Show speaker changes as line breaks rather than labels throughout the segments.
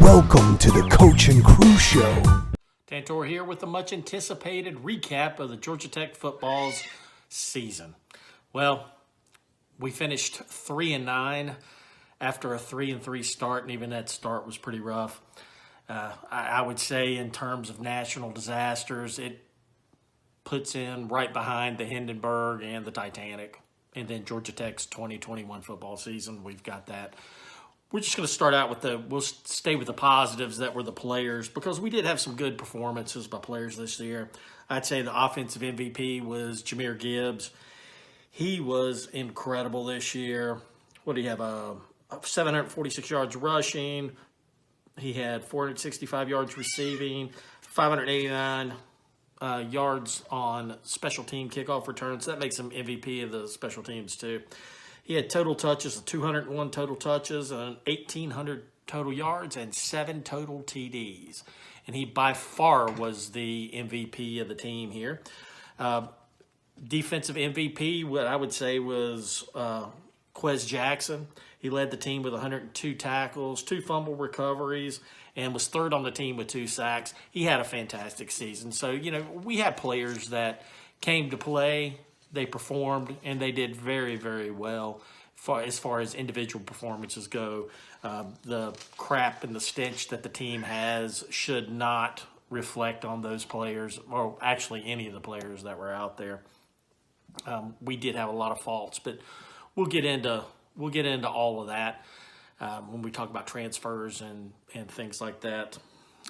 Welcome to the Coach and Crew Show.
Tantor here with a much anticipated recap of the Georgia Tech football's season. Well, we finished 3-9 after a 3-3 start, and even that start was pretty rough. I would say in terms of national disasters, it puts in right behind the Hindenburg and the Titanic. And then Georgia Tech's 2021 football season, we've got that. We're just going to start out with we'll stay with the positives that were the players, because we did have some good performances by players this year. I'd say the offensive MVP was Jahmyr Gibbs. He was incredible this year. What do you have? 746 yards rushing. He had 465 yards receiving, 589 yards on special team kickoff returns. That makes him MVP of the special teams too. He had total touches, 201 total touches, and 1,800 total yards, and 7 total TDs. And he by far was the MVP of the team here. Defensive MVP, what I would say was Quez Jackson. He led the team with 102 tackles, 2 fumble recoveries, and was third on the team with 2 sacks. He had a fantastic season. So, we had players that came to play. They performed, and they did very, very well as far as individual performances go. The crap and the stench that the team has should not reflect on those players, or actually any of the players that were out there. We did have a lot of faults, but we'll get into all of that when we talk about transfers and things like that.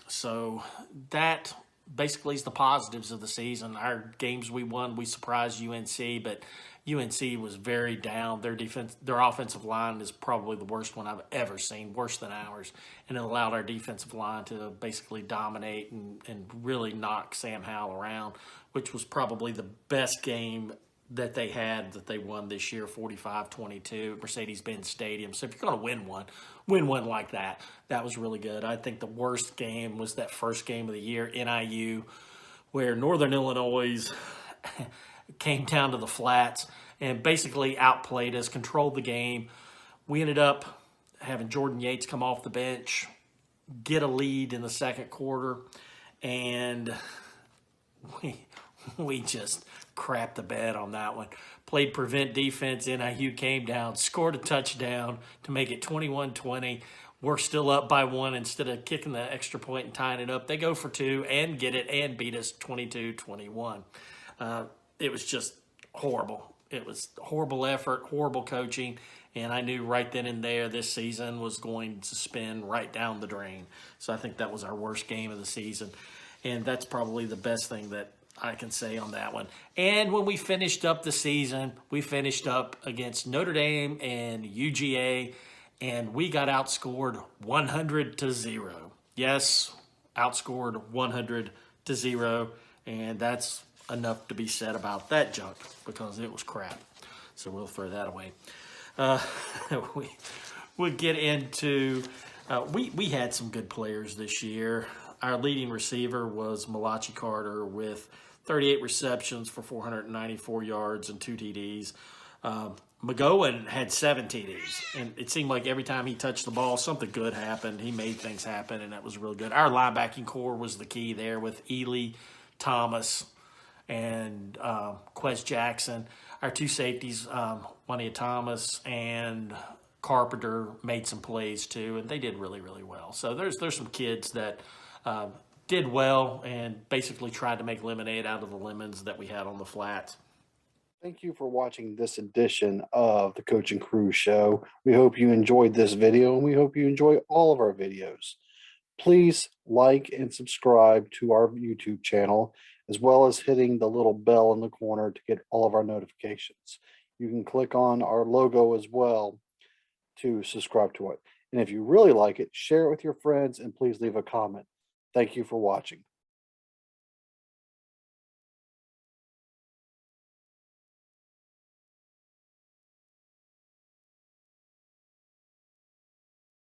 So that basically is the positives of the season. Our games we won, we surprised UNC, but UNC was very down. Their offensive line is probably the worst one I've ever seen, worse than ours. And it allowed our defensive line to basically dominate and really knock Sam Howell around, which was probably the best game that they had that they won this year, 45-22 at Mercedes-Benz Stadium. So if you're going to win one like that, that was really good. I think the worst game was that first game of the year, NIU, where Northern Illinois came down to the flats and basically outplayed us, controlled the game. We ended up having Jordan Yates come off the bench, get a lead in the second quarter, and we just crapped the bed on that one. Played prevent defense. NIU came down, scored a touchdown to make it 21-20. We're still up by 1 instead of kicking the extra point and tying it up. They go for 2 and get it and beat us 22-21. It was just horrible. It was horrible effort, horrible coaching, and I knew right then and there this season was going to spin right down the drain. So I think that was our worst game of the season, and that's probably the best thing that I can say on that one. And when we finished up the season, we finished up against Notre Dame and UGA, and we got outscored 100-0. Yes, outscored 100-0, and that's enough to be said about that junk, because it was crap. So we'll throw that away. We'll get into we had some good players this year. Our leading receiver was Malachi Carter with 38 receptions for 494 yards and 2 TDs. McGowan had 7 TDs, and it seemed like every time he touched the ball, something good happened. He made things happen, and that was real good. Our linebacking core was the key there with Ely, Thomas, and Quez Jackson. Our 2 safeties, Juania Thomas and Carpenter, made some plays too, and they did really, really well. So there's some kids that did well and basically tried to make lemonade out of the lemons that we had on the flats.
Thank you for watching this edition of the Coach and Crew Show. We hope you enjoyed this video, and we hope you enjoy all of our videos. Please like and subscribe to our YouTube channel, as well as hitting the little bell in the corner to get all of our notifications. You can click on our logo as well to subscribe to it. And if you really like it, share it with your friends, and please leave a comment. Thank you for watching.